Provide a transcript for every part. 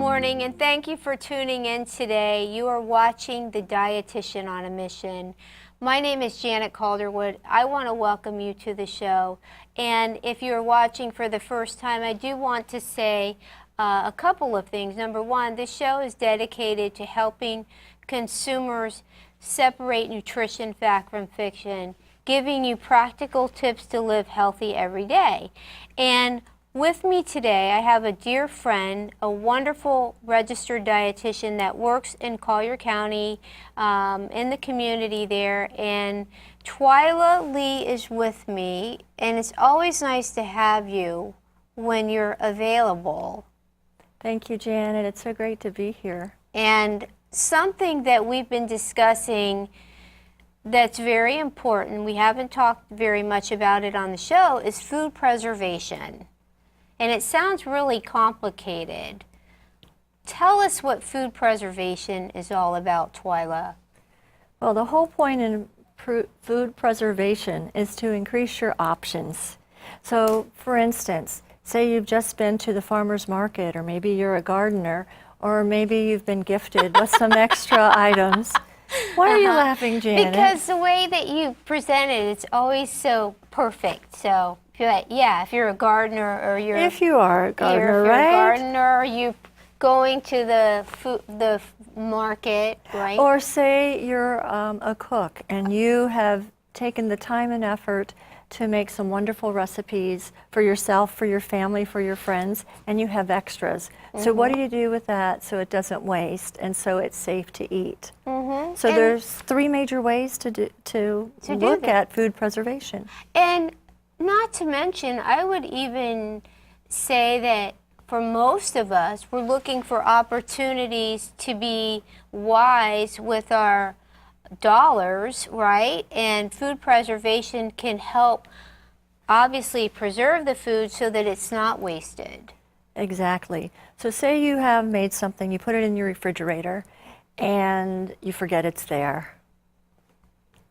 morning, and thank you for tuning in today. You are watching The Dietitian on a Mission. My name is Janet Calderwood. I want to welcome you to the show. And if you're watching for the first time, I do want to say a couple of things. Number one, this show is dedicated to helping consumers separate nutrition fact from fiction, giving you practical tips to live healthy every day. And with me today, I have a dear friend, a wonderful registered dietitian that works in Collier County, in the community there, and Twyla Lee is with me, and it's always nice to have you when you're available. Thank you, Janet. It's so great to be here. And something that we've been discussing that's very important, we haven't talked very much about it on the show, is food preservation. And it sounds really complicated. Tell us what food preservation is all about, Twyla. Well, the whole point in food preservation is to increase your options. So, for instance, say you've just been to the farmer's market, or maybe you're a gardener, or maybe you've been gifted with some extra items. Why are you laughing, Janet? Because the way that you present it, it's always so perfect. So, yeah, if you're a gardener, or you're if you are a gardener, if you're right? a gardener, or you going to the market, right? Or say you're a cook and you have taken the time and effort to make some wonderful recipes for yourself, for your family, for your friends, and you have extras. So what do you do with that so it doesn't waste and so it's safe to eat? So And there's three major ways to look at food preservation. And not to mention, I would even say that for most of us, we're looking for opportunities to be wise with our dollars, right? And food preservation can help, obviously, preserve the food so that it's not wasted. Exactly. So say you have made something, you put it in your refrigerator, and you forget it's there.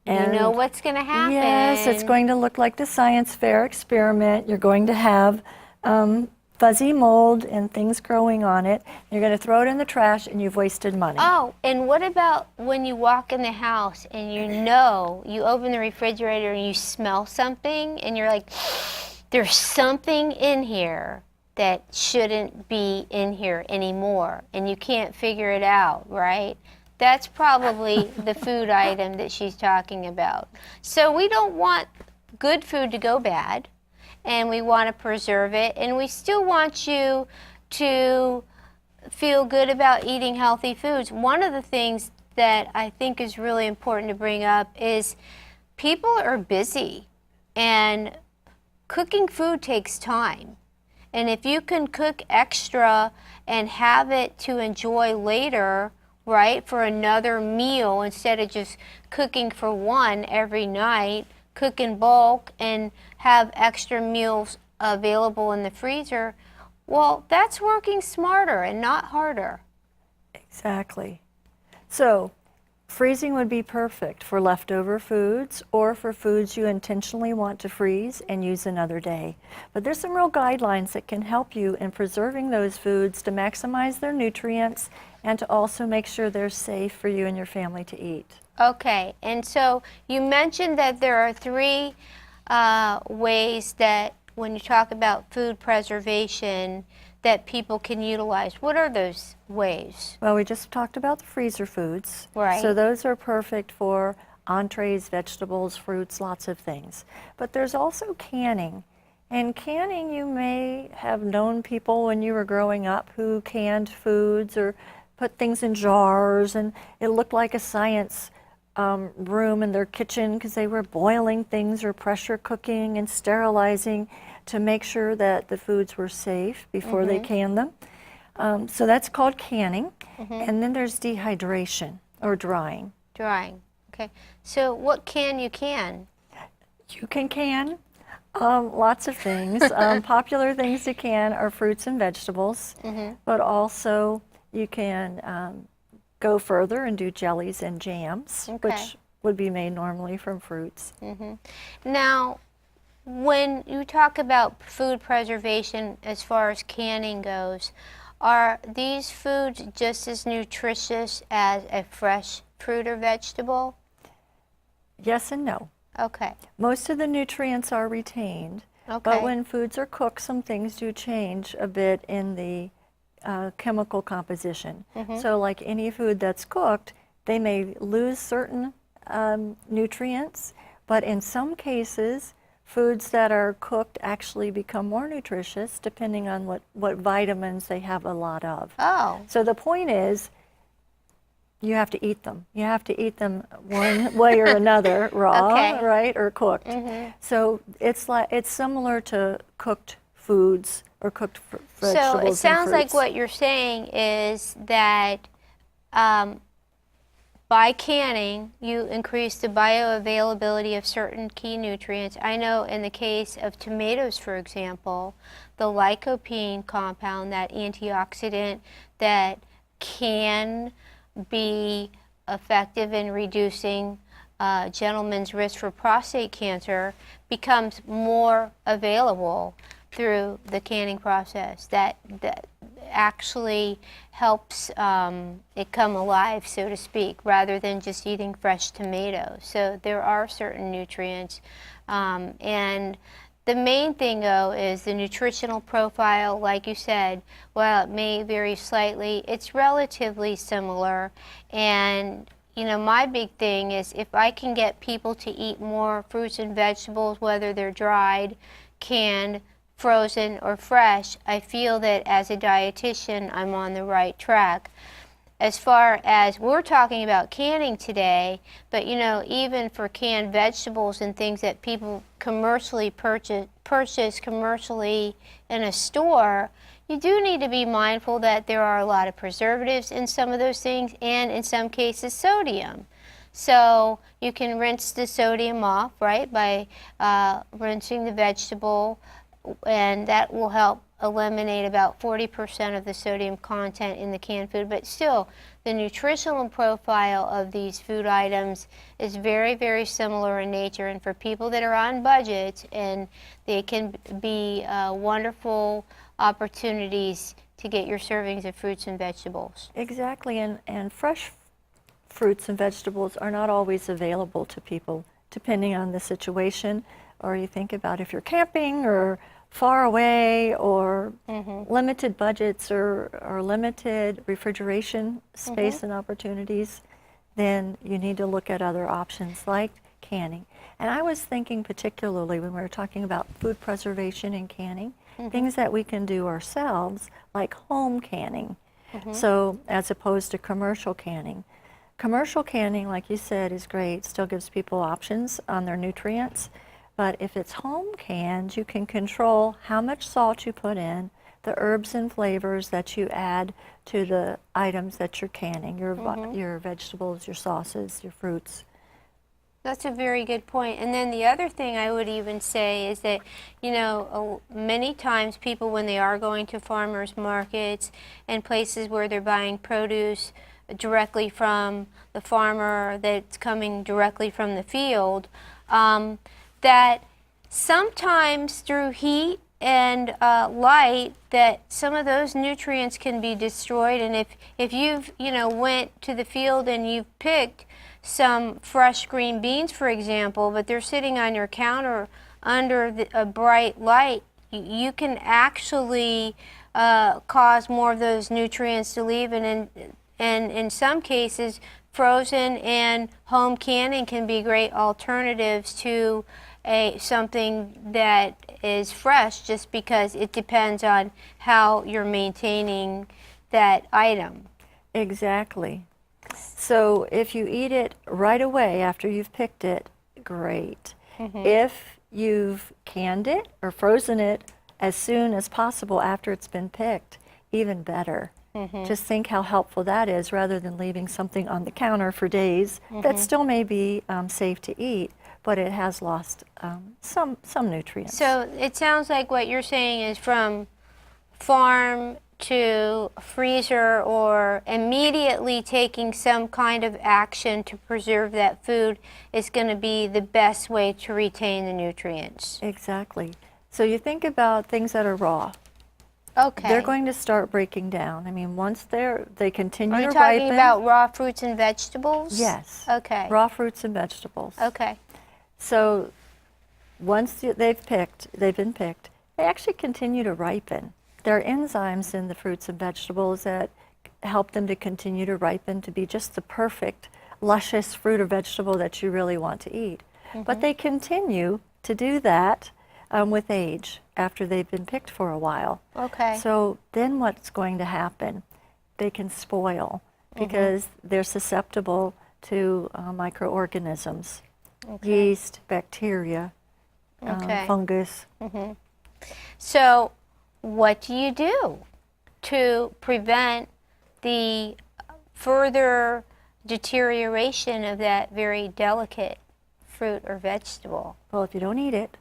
And you know what's going to happen. Yes, it's going to look like the science fair experiment. You're going to have fuzzy mold and things growing on it. You're going to throw it in the trash, and you've wasted money. Oh, and what about when you walk in the house and you open the refrigerator and you smell something, and you're like, there's something in here that shouldn't be in here anymore, and you can't figure it out, right? That's probably the food item that she's talking about. So we don't want good food to go bad, and we want to preserve it, and we still want you to feel good about eating healthy foods. One of the things that I think is really important to bring up is people are busy, and cooking food takes time. And if you can cook extra and have it to enjoy later, right, for another meal, instead of just cooking for one every night, cook in bulk and have extra meals available in the freezer, well, that's working smarter and not harder. Exactly. So freezing would be perfect for leftover foods or for foods you intentionally want to freeze and use another day. But there's some real guidelines that can help you in preserving those foods to maximize their nutrients and to also make sure they're safe for you and your family to eat. Okay, and so you mentioned that there are three ways that when you talk about food preservation that people can utilize. What are those ways? Well, we just talked about the freezer foods. Right. So those are perfect for entrees, vegetables, fruits, lots of things. But there's also canning. And canning, you may have known people when you were growing up who canned foods or put things in jars, and it looked like a science room in their kitchen because they were boiling things or pressure cooking and sterilizing to make sure that the foods were safe before they canned them. So that's called canning. And then there's dehydration or drying. Drying. Okay. So what can you can? You can can lots of things. Popular things to can are fruits and vegetables, but also you can go further and do jellies and jams, which would be made normally from fruits. Now, when you talk about food preservation as far as canning goes, Are these foods just as nutritious as a fresh fruit or vegetable? Yes and no. Okay. Most of the nutrients are retained, Okay. but when foods are cooked, some things do change a bit in the chemical composition. So like any food that's cooked, they may lose certain nutrients, but in some cases, foods that are cooked actually become more nutritious depending on what vitamins they have a lot of. Oh. So the point is, you have to eat them. You have to eat them one way or another, raw, Okay. right, or cooked. So it's similar to cooked foods or cooked vegetables So it and sounds like fruits. what you're saying is that by canning, you increase the bioavailability of certain key nutrients. I know in the case of tomatoes, for example, the lycopene compound, that antioxidant that can be effective in reducing a gentleman's risk for prostate cancer, becomes more available through the canning process. That actually helps it come alive, so to speak, rather than just eating fresh tomatoes. So there are certain nutrients. And the main thing, though, is the nutritional profile. Like you said, while it may vary slightly, it's relatively similar. And you know, my big thing is if I can get people to eat more fruits and vegetables, whether they're dried, canned, frozen, or fresh, I feel that as a dietitian, I'm on the right track. As far as we're talking about canning today, but you know, even for canned vegetables and things that people commercially purchase commercially in a store, you do need to be mindful that there are a lot of preservatives in some of those things, and in some cases sodium. So you can rinse the sodium off, right, by rinsing the vegetable, and that will help eliminate about 40% of the sodium content in the canned food. But still, the nutritional profile of these food items is very, very similar in nature. And for people that are on budgets, and they can be wonderful opportunities to get your servings of fruits and vegetables. Exactly, and fresh fruits and vegetables are not always available to people, depending on the situation. Or you think about if you're camping or far away, or limited budgets or limited refrigeration space and opportunities, then you need to look at other options like canning. And I was thinking particularly when we were talking about food preservation and canning, things that we can do ourselves, like home canning. So as opposed to commercial canning. Commercial canning, like you said, is great, still gives people options on their nutrients. But if it's home canned, you can control how much salt you put in, the herbs and flavors that you add to the items that you're canning, your vegetables, your sauces, your fruits. That's a very good point. And then the other thing I would even say is that, you know, many times people, when they are going to farmers markets and places where they're buying produce directly from the farmer that's coming directly from the field, that sometimes through heat and light, that some of those nutrients can be destroyed. And if you've, you know, went to the field and you've picked some fresh green beans, for example, but they're sitting on your counter under a bright light, you can actually cause more of those nutrients to leave. And in some cases, frozen and home canning can be great alternatives to something that is fresh, just because it depends on how you're maintaining that item. Exactly. So if you eat it right away after you've picked it, great. If you've canned it or frozen it as soon as possible after it's been picked, even better. Just think how helpful that is, rather than leaving something on the counter for days that still may be safe to eat, but it has lost some nutrients. So it sounds like what you're saying is from farm to freezer, or immediately taking some kind of action to preserve that food is going to be the best way to retain the nutrients. Exactly. So you think about things that are raw. Okay. they're going to start breaking down. I mean, once they continue Are to you ripen. talking about raw fruits and vegetables? Yes. Okay. Raw fruits and vegetables. Okay. So once they've been picked, they actually continue to ripen. There are enzymes in the fruits and vegetables that help them to continue to ripen to be just the perfect, luscious fruit or vegetable that you really want to eat. But they continue to do that with age after they've been picked for a while. Okay. So then what's going to happen? They can spoil because they're susceptible to microorganisms, Okay. yeast, bacteria, Okay. fungus. So, what do you do to prevent the further deterioration of that very delicate fruit or vegetable? Well, if you don't eat it,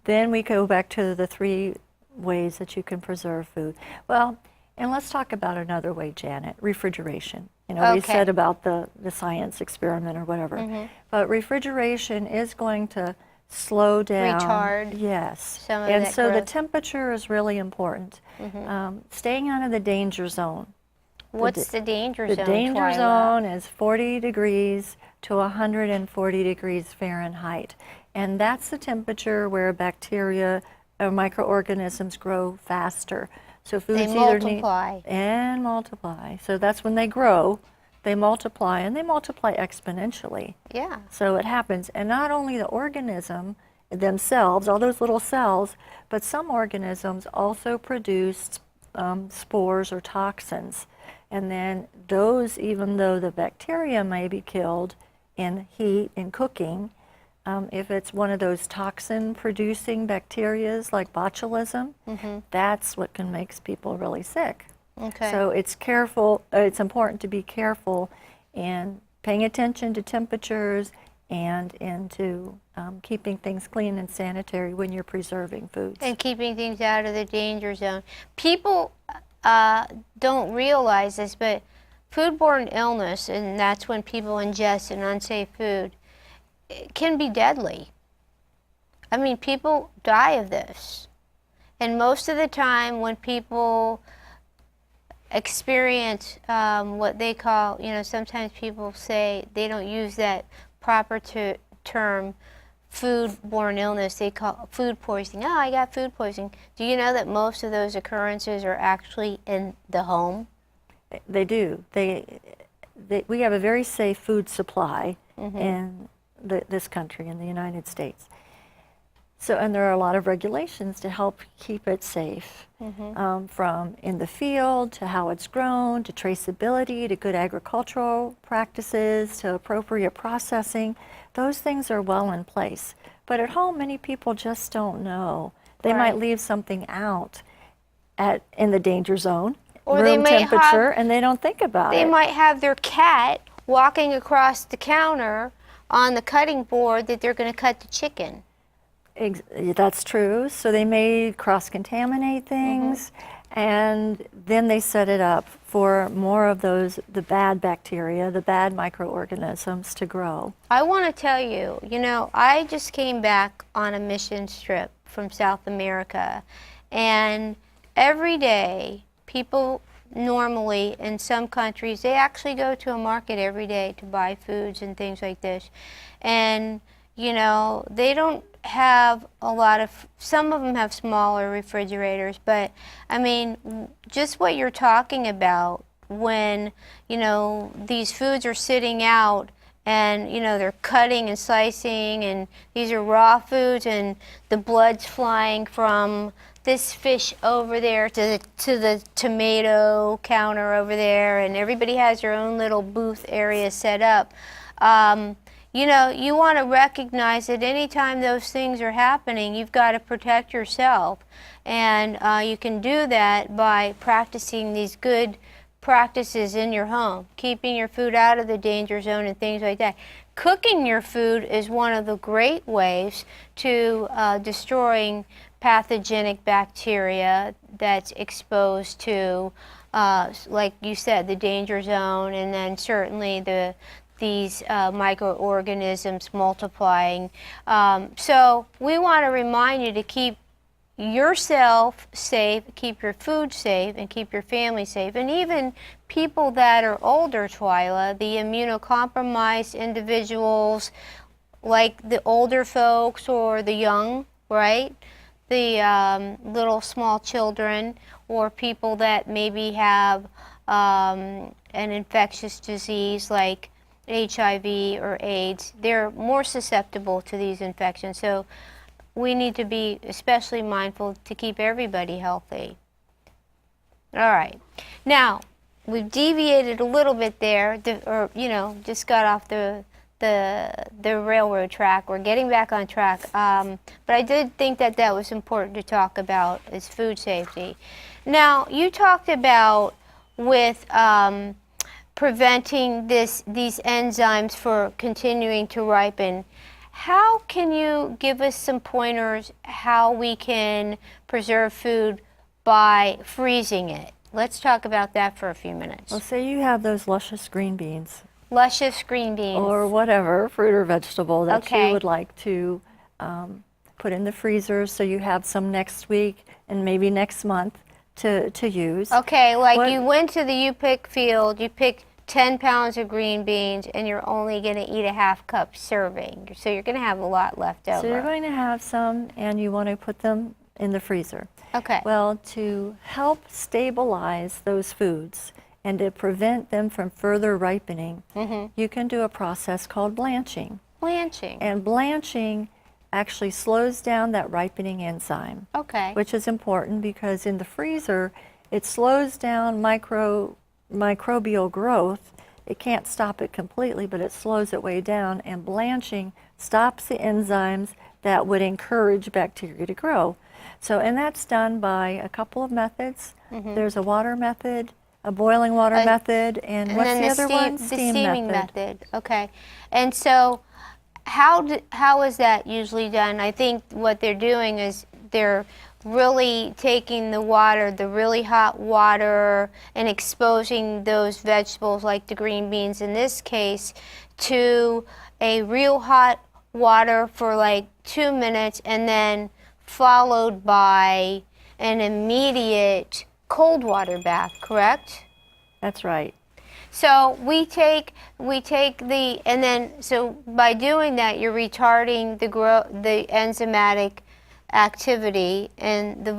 then we go back to the 3 ways that you can preserve food. Well, and let's talk about another way, Janet, refrigeration. You know, we Okay. said about the science experiment or whatever. But refrigeration is going to slow down. Retard Yes. some of And that so the growth. temperature is really important. Staying out of the danger zone. What's the danger The zone, danger Twyla? zone is 40 degrees to 140 degrees Fahrenheit. And that's the temperature where bacteria or microorganisms grow faster. So foods They either multiply. need and multiply. So that's when they grow, they multiply, and they multiply exponentially. Yeah. So it happens. And not only the organism themselves, all those little cells, but some organisms also produce spores or toxins. And then those, even though the bacteria may be killed in heat, in cooking, if it's one of those toxin-producing bacterias like botulism, that's what can make people really sick. Okay. So it's important to be careful in paying attention to temperatures and into keeping things clean and sanitary when you're preserving foods. And keeping things out of the danger zone. People don't realize this, but foodborne illness, and that's when people ingest an unsafe food, it can be deadly. I mean, people die of this. And most of the time when people experience what they call, sometimes people say they don't use that proper term foodborne illness, they call food poisoning. Oh, I got food poisoning. Do you know that most of those occurrences are actually in the home? They do. We have a very safe food supply in this country, in the United States. So, and there are a lot of regulations to help keep it safe, from in the field to how it's grown, to traceability, to good agricultural practices, to appropriate processing. Those things are well in place. But at home, many people just don't know. They might leave something out in the danger zone, Or they room may temperature, and they don't think about They it. might have their cat walking across the counter on the cutting board that they're going to cut the chicken. That's true. So they may cross-contaminate things, and then they set it up for more of the bad bacteria, the bad microorganisms to grow. I want to tell you, I just came back on a mission trip from South America, and every day people normally in some countries, they actually go to a market every day to buy foods and things like this. And, they don't have a lot of, some of them have smaller refrigerators, but I mean, just what you're talking about when, these foods are sitting out and, they're cutting and slicing and these are raw foods and the blood's flying from this fish over there to the tomato counter over there, and everybody has their own little booth area set up. You want to recognize that anytime those things are happening, you've got to protect yourself. And you can do that by practicing these good practices in your home, keeping your food out of the danger zone and things like that. Cooking your food is one of the great ways to destroying pathogenic bacteria that's exposed to, like you said, the danger zone, and then certainly these microorganisms multiplying. So we want to remind you to keep yourself safe, keep your food safe, and keep your family safe. And even people that are older, Twyla, the immunocompromised individuals, like the older folks or the young, right? The little small children, or people that maybe have an infectious disease like HIV or AIDS, they're more susceptible to these infections. So we need to be especially mindful to keep everybody healthy. All right. Now, we've deviated a little bit there, or, just got off the railroad track. We're getting back on track. But I did think that that was important to talk about, is food safety. Now, you talked about with preventing these enzymes for continuing to ripen. How can you give us some pointers how we can preserve food by freezing it? Let's talk about that for a few minutes. Well, say you have those luscious green beans. Luscious green beans. Or whatever fruit or vegetable that Okay. you would like to put in the freezer so you have some next week and maybe next month to use. Okay, like What- you went to the U-Pick field, you picked 10 pounds of green beans, and you're only going to eat a half cup serving. So you're going to have a lot left over. So you're going to have some and you want to put them in the freezer. Okay. Well, to help stabilize those foods and to prevent them from further ripening, you can do a process called blanching. Blanching. And blanching actually slows down that ripening enzyme, Okay. which is important because in the freezer, it slows down microbial growth. It can't stop it completely, but it slows it way down, and blanching stops the enzymes that would encourage bacteria to grow. So, and that's done by a couple of methods. There's a water method, a boiling water method, and what's then the other one? the steaming method. Okay. And so how is that usually done? I think what they're doing is they're really taking the water, the really hot water, and exposing those vegetables, like the green beans in this case, to a real hot water for like 2 minutes, and then followed by an immediate cold water bath, correct? That's right. So we take the, and then, so by doing that, you're retarding the enzymatic activity in the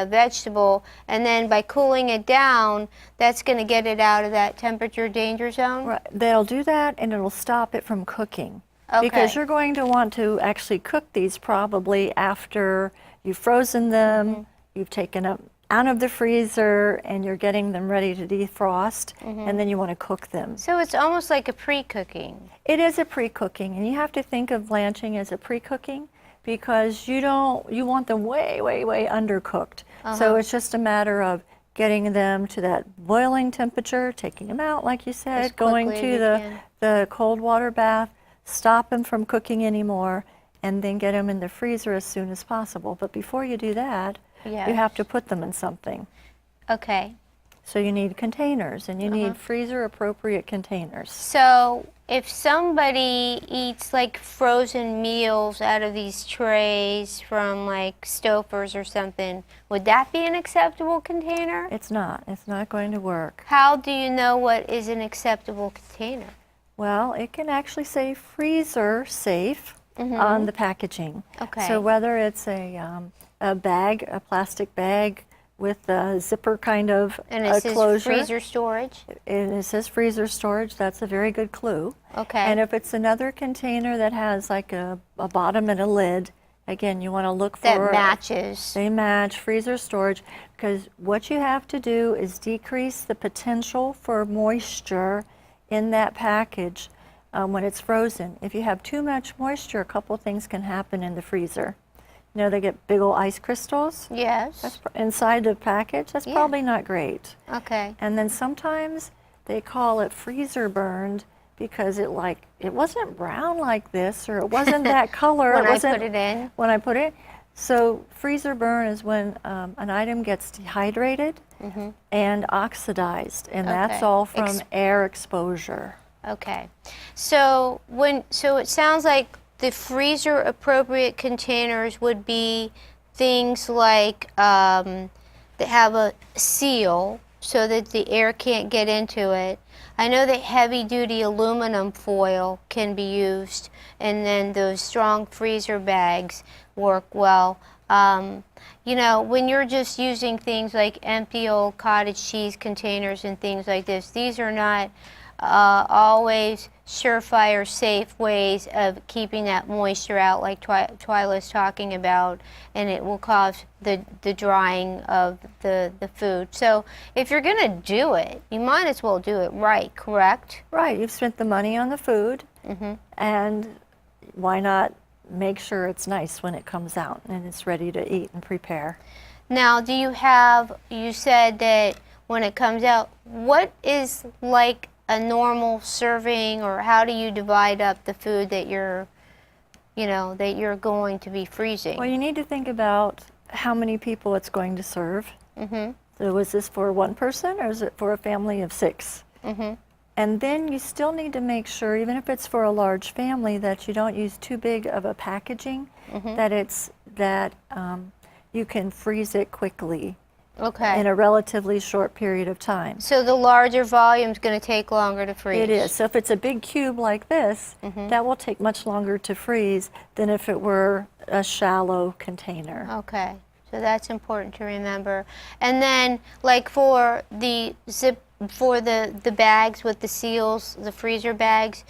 vegetable, and then by cooling it down, that's going to get it out of that temperature danger zone. Right. They'll do that, and it'll stop it from cooking. Okay. Because you're going to want to actually cook these probably after you've frozen them, you've taken them out of the freezer, and you're getting them ready to defrost, and then you want to cook them. So it's almost like a pre-cooking. It is a pre-cooking, and you have to think of blanching as a pre-cooking because you want them way, way, way undercooked. So it's just a matter of getting them to that boiling temperature, taking them out, like you said, As going quickly to as you can. the cold water bath, stop them from cooking anymore, and then get them in the freezer as soon as possible. But before you do that, Yes. you have to put them in something. Okay. So you need containers, and you need freezer-appropriate containers. So if somebody eats like frozen meals out of these trays from like Stouffer's or something, would that be an acceptable container? It's not. It's not going to work. How do you know what is an acceptable container? Well, it can actually say freezer safe on the packaging. Okay. So whether it's a bag, a plastic bag with a zipper kind of And it says closure, freezer storage? and it says freezer storage, that's a very good clue. Okay. And if it's another container that has like a bottom and a lid, again, you want to look for That matches. They match freezer storage, because what you have to do is decrease the potential for moisture in that package when it's frozen. If you have too much moisture, a couple things can happen in the freezer. You know, they get big old ice crystals Yes. inside the package. That's Yeah. probably not great. Okay. And then sometimes they call it freezer burned because it wasn't brown like this, or it wasn't that color. When it I wasn't, put it in? When I put it. So freezer burn is when an item gets dehydrated and oxidized, and that's Okay. all from air exposure. Okay. So it sounds like the freezer appropriate containers would be things like that have a seal so that the air can't get into it. I know that heavy-duty aluminum foil can be used, and then those strong freezer bags work well. You know, when you're just using things like empty old cottage cheese containers and things like this, these are not always surefire, safe ways of keeping that moisture out, like Twyla's talking about, and it will cause the drying of the food. So if you're going to do it, you might as well do it right, correct? Right, you've spent the money on the food, and why not make sure it's nice when it comes out and it's ready to eat and prepare. Now, do you have, you said that when it comes out, what is like a normal serving, or how do you divide up the food that you're, you know, that you're going to be freezing? Well, you need to think about how many people it's going to serve. So is this for one person, or is it for a family of 6? And then you still need to make sure, even if it's for a large family, that you don't use too big of a packaging, that you can freeze it quickly Okay. in a relatively short period of time. So the larger volume is going to take longer to freeze. It is. So if it's a big cube like this, that will take much longer to freeze than if it were a shallow container. Okay. So that's important to remember. And then, like for the the bags with the seals, the freezer bags,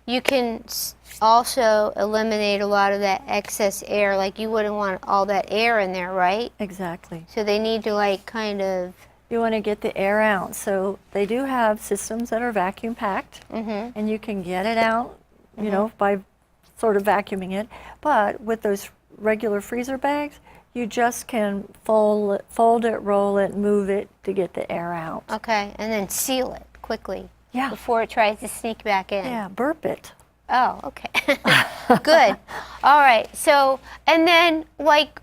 you can also eliminate a lot of that excess air. Like you wouldn't want all that air in there, right? Exactly. So they need to like kind of. You want to get the air out. So they do have systems that are vacuum packed, and you can get it out, you know, by sort of vacuuming it. But with those regular freezer bags, you just can fold it, roll it, move it to get the air out. Okay, and then seal it quickly. Yeah. Before it tries to sneak back in. Yeah, burp it. Oh, okay. Good. All right. So, and then like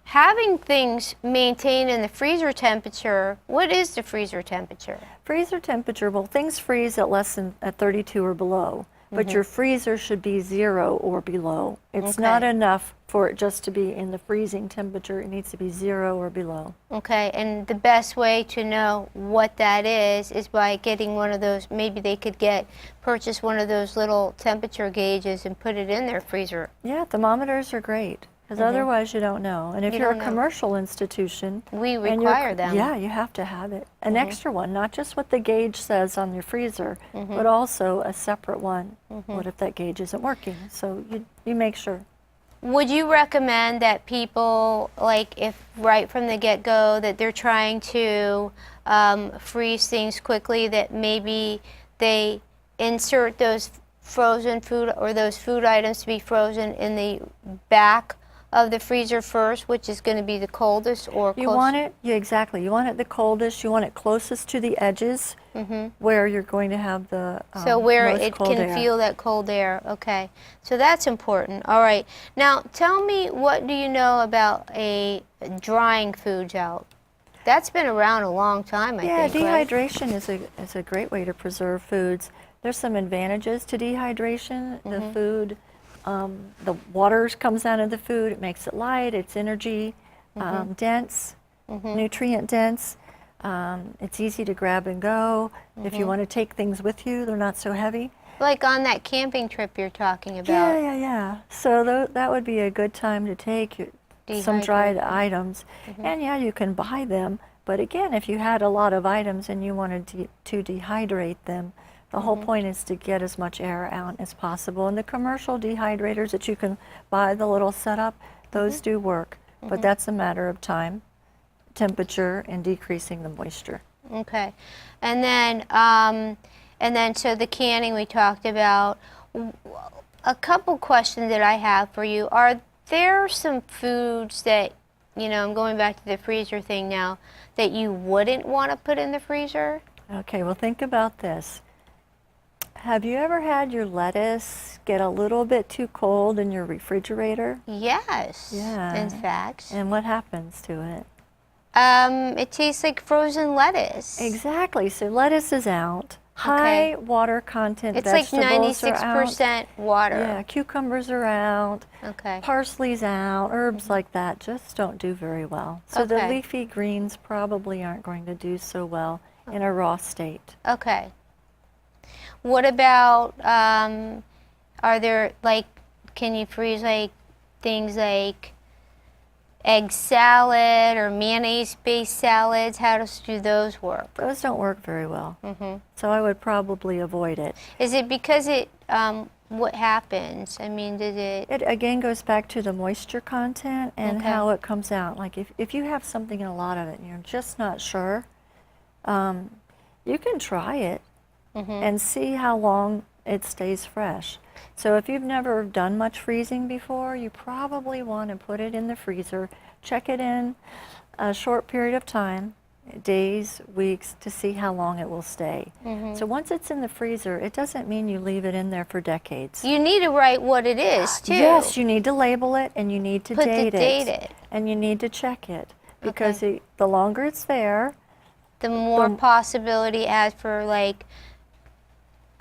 having things maintained in the freezer temperature, what is the freezer temperature? Freezer temperature, well, things freeze at less than at 32 or below, but your freezer should be 0 or below. It's not enough for it just to be in the freezing temperature. It needs to be 0 or below. Okay, and the best way to know what that is by getting one of those, maybe they could purchase one of those little temperature gauges and put it in their freezer. Yeah, thermometers are great, because otherwise you don't know. And if You you're a don't know. commercial institution, We and you're- require them. Yeah, you have to have it. An extra one, not just what the gauge says on your freezer, but also a separate one. What if that gauge isn't working? So you make sure. Would you recommend that people, like if right from the get-go that they're trying to freeze things quickly, that maybe they insert those frozen food or those food items to be frozen in the back of the freezer first, which is going to be the coldest or You want it, exactly. You want it the coldest. You want it closest to the edges where you're going to have the so where most it cold can air. feel that cold air. Okay, so that's important. All right, now tell me, what do you know about drying foods out? That's been around a long time, I think. Right? Dehydration is a great way to preserve foods. There's some advantages to dehydration. The food, the water comes out of the food. It makes it light. It's energy dense, nutrient dense. It's easy to grab and go. If you want to take things with you, they're not so heavy. Like on that camping trip you're talking about. Yeah. So that would be a good time to take some dried items. And yeah, you can buy them. But again, if you had a lot of items and you wanted to dehydrate them, the whole point is to get as much air out as possible. And the commercial dehydrators that you can buy, the little setup, those do work. But that's a matter of time, temperature, and decreasing the moisture. Okay, and then so the canning we talked about. A couple questions that I have for you: are there some foods that, you know, I'm going back to the freezer thing now, that you wouldn't want to put in the freezer? Okay, well, think about this. Have you ever had your lettuce get a little bit too cold in your refrigerator? Yes. Yeah. In fact. And what happens to it? It tastes like frozen lettuce. Exactly. So lettuce is out. High water content It's like vegetables are out. 96% water. Yeah, cucumbers are out, Okay. parsley's out, herbs like that just don't do very well. So the Okay. leafy greens probably aren't going to do so well in a raw state. Okay. What about, are there, like, can you freeze, like, things like egg salad or mayonnaise-based salads? How do those work? Those don't work very well. So I would probably avoid it. Is it because it, what happens? I mean, did it, It again goes back to the moisture content and Okay. how it comes out. Like if you have something in a lot of it and you're just not sure, you can try it and see how long it stays fresh. So if you've never done much freezing before, you probably want to put it in the freezer, check it in a short period of time, days, weeks, to see how long it will stay. So once it's in the freezer, it doesn't mean you leave it in there for decades. you need to write what it is, too. Yes, you need to label it and you need to Put the date date it. it. And you need to check it because the longer it's there, The more possibility it has for, like,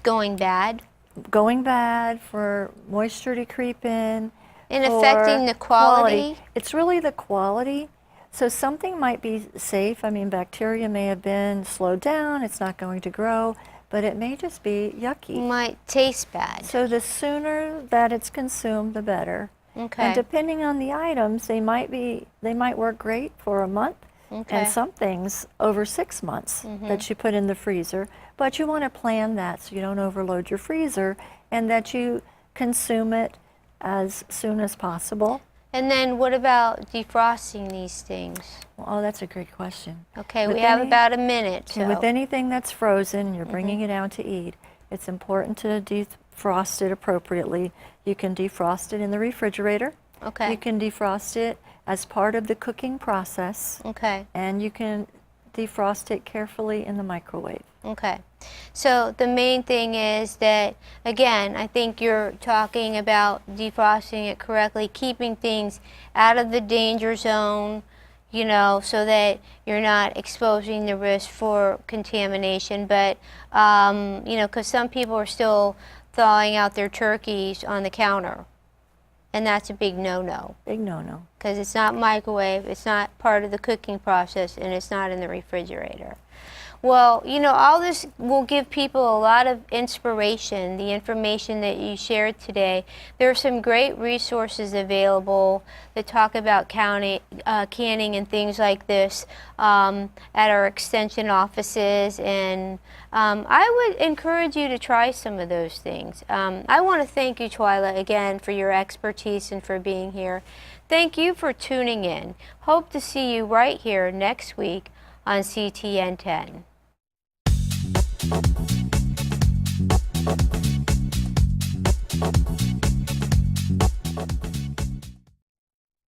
going bad going bad, for moisture to creep in, and for affecting the quality. It's really the quality. So something might be safe. I mean, bacteria may have been slowed down, it's not going to grow, but it may just be yucky. Might taste bad. So the sooner that it's consumed, the better. Okay. And depending on the items, they might work great for a month, Okay. and some things over 6 months that you put in the freezer. But you want to plan that so you don't overload your freezer and that you consume it as soon as possible. And then what about defrosting these things? Oh, that's a great question. Okay, With we have any- about a minute. So. With anything that's frozen, you're bringing it out to eat, it's important to defrost it appropriately. You can defrost it in the refrigerator. Okay. You can defrost it as part of the cooking process, Okay. and you can defrost it carefully in the microwave. Okay. So the main thing is that, again, I think you're talking about defrosting it correctly, keeping things out of the danger zone, you know, so that you're not exposing the risk for contamination. But, you know, because some people are still thawing out their turkeys on the counter. And that's a big no-no. Big no-no. Because it's not microwave, it's not part of the cooking process, and it's not in the refrigerator. Well, you know, all this will give people a lot of inspiration, the information that you shared today. There are some great resources available that talk about canning and things like this at our extension offices, and I would encourage you to try some of those things. I want to thank you, Twyla, again for your expertise and for being here. Thank you for tuning in. Hope to see you right here next week on CTN 10.